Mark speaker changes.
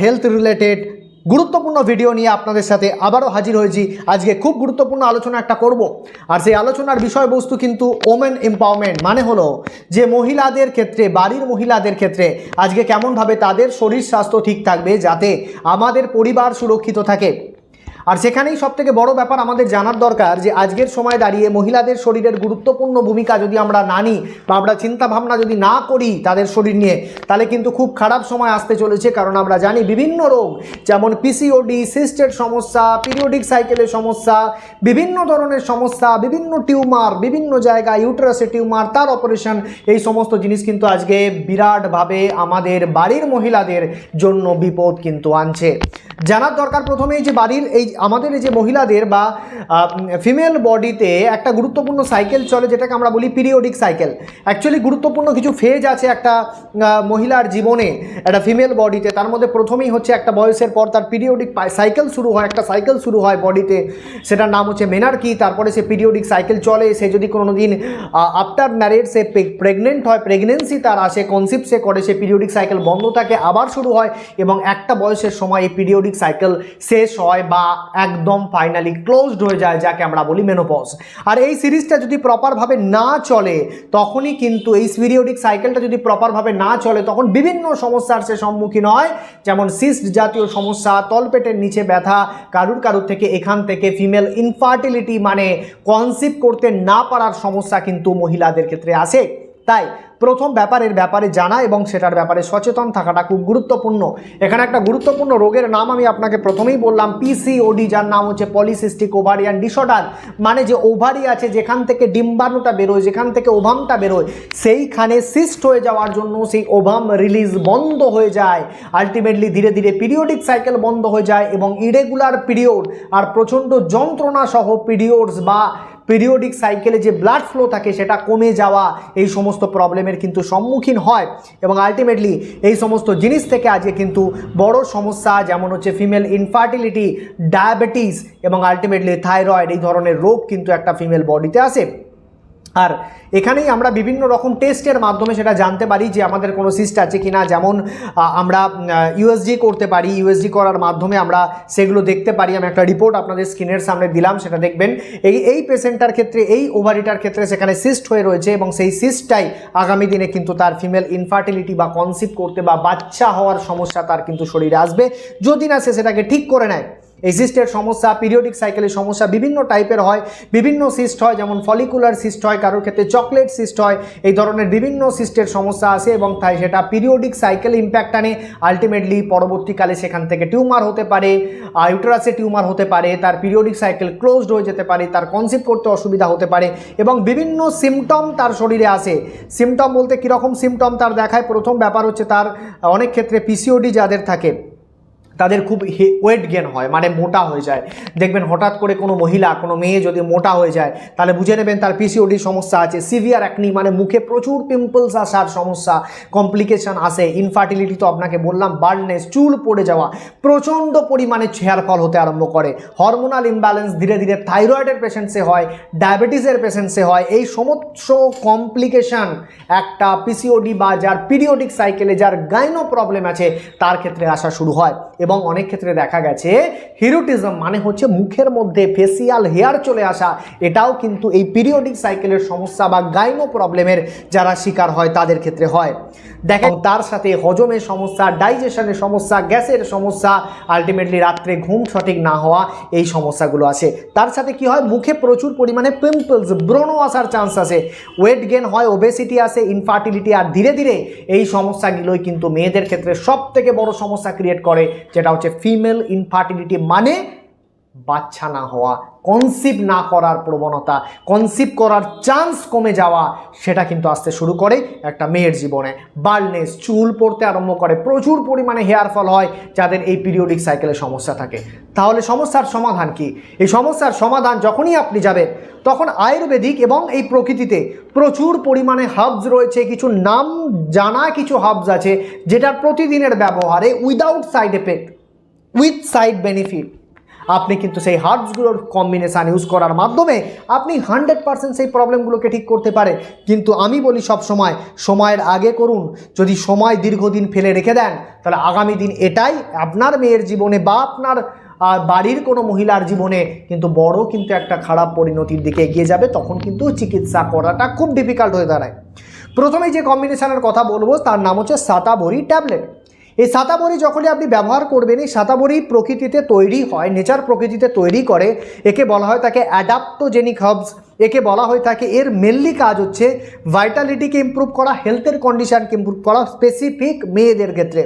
Speaker 1: Health related গুরুত্বপূর্ণ video নিয়ে আপনাদের সাথে আবারও হাজির হয়েছি। আজকে খুব গুরুত্বপূর্ণ আলোচনা একটা করব, আর সেই আলোচনার বিষয়বস্তু কিন্তু ওমেন এম্পাওয়ারমেন্ট, মানে হলো যে মহিলাদের ক্ষেত্রে, বাড়ির মহিলাদের ক্ষেত্রে আজকে কেমনভাবে তাদের শরীর স্বাস্থ্য ঠিক থাকবে যাতে আমাদের পরিবার সুরক্ষিত থাকে। আর সেখানেই সবথেকে বড় ব্যাপার আমাদের জানার দরকার যে আজকের সময় দাঁড়িয়ে মহিলাদের শরীরের গুরুত্বপূর্ণ ভূমিকা যদি আমরা না নিই বা আমরা চিন্তা ভাবনা যদি না করি তাদের শরীর নিয়ে, তাহলে কিন্তু খুব খারাপ সময় আসতে চলেছে। কারণ আমরা জানি বিভিন্ন রোগ যেমন পিসিওডি, সিস্টের সমস্যা, পিরিয়ডিক সাইকেলের সমস্যা, বিভিন্ন ধরনের সমস্যা, বিভিন্ন টিউমার, বিভিন্ন জায়গায় ইউটেরাসে টিউমার, তার অপারেশন, এই সমস্ত জিনিস কিন্তু আজকে বিরাটভাবে আমাদের বাড়ির মহিলাদের জন্য বিপদ কিন্তু আনছে। জানার দরকার প্রথমেই যে বাড়ির এই আমাদের এই যে মহিলাদের বা ফিমেল বডিতে একটা গুরুত্বপূর্ণ সাইকেল চলে, যেটাকে আমরা বলি পিরিয়ডিক সাইকেল। অ্যাকচুয়ালি গুরুত্বপূর্ণ কিছু ফেজ আছে একটা মহিলার জীবনে, একটা ফিমেল বডিতে। তার মধ্যে প্রথমেই হচ্ছে একটা বয়সের পর তার পিরিয়ডিক সাইকেল শুরু হয়, একটা সাইকেল শুরু হয় বডিতে, সেটার নাম হচ্ছে মেনার্কি। তারপরে সে পিরিয়ডিক সাইকেল চলে, সে যদি কোনো দিন আফটার ম্যারেজ সে প্রেগনেন্ট হয়, প্রেগনেন্সি তার আসে, কনসিভ সে করে, সে পিরিয়ডিক সাইকেল বন্ধ থাকে, আবার শুরু হয়, এবং একটা বয়সের সময় এই পিরিয়ডিক সাইকেল শেষ হয় বা একদম ফাইনালি ক্লোজড হয়ে যায়, যাকে আমরা বলি মেনোপজ। আর এই সিরিজটা যদি প্রপারভাবে না চলে, তখনই কিন্তু এই পিরিয়ডিক সাইকেলটা যদি প্রপারভাবে না চলে, তখন বিভিন্ন সমস্যার সে সম্মুখীন হয়, যেমন সিস্ট জাতীয় সমস্যা, তলপেটের নিচে ব্যথা, কারুর থেকে এখান থেকে ফিমেল ইনফার্টিলিটি মানে কনসিভ করতে না পারার সমস্যা কিন্তু মহিলাদের ক্ষেত্রে আসে। তাই প্রথম ব্যাপারে জানা এবং সেটার ব্যাপারে সচেতন থাকাটা খুব গুরুত্বপূর্ণ। এখানে একটা গুরুত্বপূর্ণ রোগের নাম আমি আপনাকে প্রথমেই বললাম, পিসিওডি, যার নাম হচ্ছে পলিসিস্টিক ওভারিয়ান ডিসঅর্ডার। মানে যে ওভারি আছে, যেখান থেকে ডিম্বাণুটা বেরোয়, যেখান থেকে ওভামটা বেরোয়, সেইখানে সিস্ট হয়ে যাওয়ার জন্য সেই ওভাম রিলিজ বন্ধ হয়ে যায়। আলটিমেটলি ধীরে ধীরে পিরিয়ডিক সাইকেল বন্ধ হয়ে যায় এবং ইরেগুলার পিরিয়ড আর প্রচণ্ড যন্ত্রণা সহ পিরিয়ডস বা পিরিয়ডিক সাইকেলে যে ব্লাড ফ্লো থাকে সেটা কমে যাওয়া, এই সমস্ত প্রবলেমের কিন্তু সম্মুখীন হয়। এবং আলটিমেটলি এই সমস্ত জিনিস থেকে আজকে কিন্তু বড় সমস্যা যেমন হচ্ছে ফিমেল ইনফার্টিলিটি, ডায়াবেটিস এবং আলটিমেটলি থাইরয়েড, এই ধরনের রোগ কিন্তু একটা ফিমেল বডিতে আসে। আর এখানেই আমরা বিভিন্ন রকম টেস্টের মাধ্যমে সেটা জানতে পারি যে আমাদের কোনো সিস্ট আছে কি না। যেমন আমরা ইউএসজি করতে পারি, ইউএসজি করার মাধ্যমে আমরা সেগুলো দেখতে পারি। আমি একটা রিপোর্ট আপনাদের স্ক্রিনের সামনে দিলাম, সেটা দেখবেন। এই পেশেন্টটার ক্ষেত্রে, এই ওভারিটার ক্ষেত্রে সেখানে সিস্ট হয়ে রয়েছে এবং সেই সিস্টটাই আগামী দিনে কিন্তু তার ফিমেল ইনফার্টিলিটি বা কনসিভ করতে বা বাচ্চা হওয়ার সমস্যা তার কিন্তু শরীরে আসবে, যদি না সে সেটাকে ঠিক করে নেয়। এই সিস্টের সমস্যা, পিরিয়ডিক সাইকেলের সমস্যা বিভিন্ন টাইপের হয়, বিভিন্ন সিস্ট হয়, যেমন ফলিকুলার সিস্ট হয়, কারোর ক্ষেত্রে চকলেট সিস্ট হয়, এই ধরনের বিভিন্ন সিস্টের সমস্যা আসে এবং তাই সেটা পিরিয়ডিক সাইকেল ইম্প্যাক্ট আনে। আলটিমেটলি পরবর্তীকালে সেখান থেকে টিউমার হতে পারে, ইউটেরাসে টিউমার হতে পারে, তার পিরিয়ডিক সাইকেল ক্লোজড হয়ে যেতে পারে, তার কনসিভ করতে অসুবিধা হতে পারে এবং বিভিন্ন সিমটম তার শরীরে আসে। সিমটম বলতে কীরকম সিমটম তার দেখায়? প্রথম ব্যাপার হচ্ছে তার অনেক ক্ষেত্রে পিসিওডি যাদের থাকে তাদের খুব ওয়েট গেন হয়, মানে মোটা হয়ে যায়। দেখবেন হঠাৎ করে কোনো মহিলা, কোনো মেয়ে যদি মোটা হয়ে যায়, তাহলে বুঝে নেবেন তার পিসিওডি সমস্যা আছে। সিভিয়ার অ্যাকনি মানে মুখে প্রচুর পিম্পলস আসার সমস্যা, কমপ্লিকেশন আসে। ইনফার্টিলিটি তো আপনাকে বললাম, বার্ডনেস, চুল পড়ে যাওয়া, প্রচণ্ড পরিমাণে হেয়ার ফল হতে আরম্ভ করে, হরমোনাল ইমব্যালেন্স ধীরে ধীরে থাইরয়েডের পেশেন্টসে হয়, ডায়াবেটিসের পেশেন্টসে হয়। এই সমস্ত কমপ্লিকেশন একটা পিসিওডি বা যার পিরিয়ডিক সাইকেলে যার গাইনো প্রবলেম আছে তার ক্ষেত্রে আসা শুরু হয়। এবং অনেক ক্ষেত্রে দেখা গেছে হিরোটিজম মানে হচ্ছে মুখের মধ্যে ফেসিয়াল হেয়ার চলে আসা, এটাও কিন্তু এই পিরিয়ডিক সাইকেলের সমস্যা বা গাইনো প্রবলেমের যারা শিকার হয় তাদের ক্ষেত্রে হয়। দেখেন তার সাথে হজমের সমস্যা, ডাইজেশনের সমস্যা, গ্যাসের সমস্যা, আলটিমেটলি রাত্রে ঘুম সঠিক না হওয়া, এই সমস্যাগুলো আসে। তার সাথে কি হয়? মুখে প্রচুর পরিমাণে পিম্পলস, ব্রণ আসার চান্স আসে, ওয়েট গেন হয়, ওবেসিটি আসে, ইনফার্টিলিটি। আর ধীরে ধীরে এই সমস্যাগুলোই কিন্তু মেয়েদের ক্ষেত্রে সব থেকে বড় সমস্যা ক্রিয়েট করে, যেটা হচ্ছে ফিমেল ইনফার্টিলিটি মানে বাচ্চা না হওয়া, কনসিভ না করার প্রবণতা, কনসিভ করার চান্স কমে যাওয়া, সেটা কিন্তু আসতে শুরু করে একটা মেয়ের জীবনে। বার্ডনেস, চুল পড়তে আরম্ভ করে, প্রচুর পরিমাণে হেয়ার ফল হয় যাদের এই পিরিয়ডিক সাইকেলের সমস্যা থাকে। তাহলে সমস্যার সমাধান কি? এই সমস্যার সমাধান যখনই আপনি যাবেন, তখন আয়ুর্বেদিক এবং এই প্রকৃতিতে প্রচুর পরিমাণে হার্বস রয়েছে, কিছু নাম জানা কিছু হার্বস আছে যেটার প্রতিদিনের ব্যবহারে without side effect, with side benefit আপনি কিন্তু সেই হার্বসগুলোর কম্বিনেশান ইউজ করার মাধ্যমে আপনি 100% সেই প্রবলেমগুলোকে ঠিক করতে পারেন। কিন্তু আমি বলি সব সময়, সময়ের আগে করুন। যদি সময় দীর্ঘদিন ফেলে রেখে দেন তাহলে আগামী দিন এটাই আপনার মেয়ের জীবনে বা আপনার বাড়ির কোনো মহিলার জীবনে কিন্তু বড় কিন্তু একটা খারাপ পরিণতির দিকে এগিয়ে যাবে। তখন কিন্তু চিকিৎসা করাটা খুব ডিফিকাল্ট হয়ে দাঁড়ায়। প্রথমেই যে কম্বিনেশনের কথা বলবো তার নাম হচ্ছে সাতাবরি ট্যাবলেট। এই সাতাবরি যখনই আপনি ব্যবহার করবেন, এই সাতাবরি প্রকৃতিতে তৈরি হয়, নেচার প্রকৃতিতে তৈরি করে, একে বলা হয় তাকে অ্যাডাপ্টোজেনিক হার্বস। একে বলা হয় থাকে, এর মেনলি কাজ হচ্ছে ভাইটালিটিকে ইমপ্রুভ করা, হেলথের কন্ডিশনকে ইমপ্রুভ করা, স্পেসিফিক মেয়েদের ক্ষেত্রে।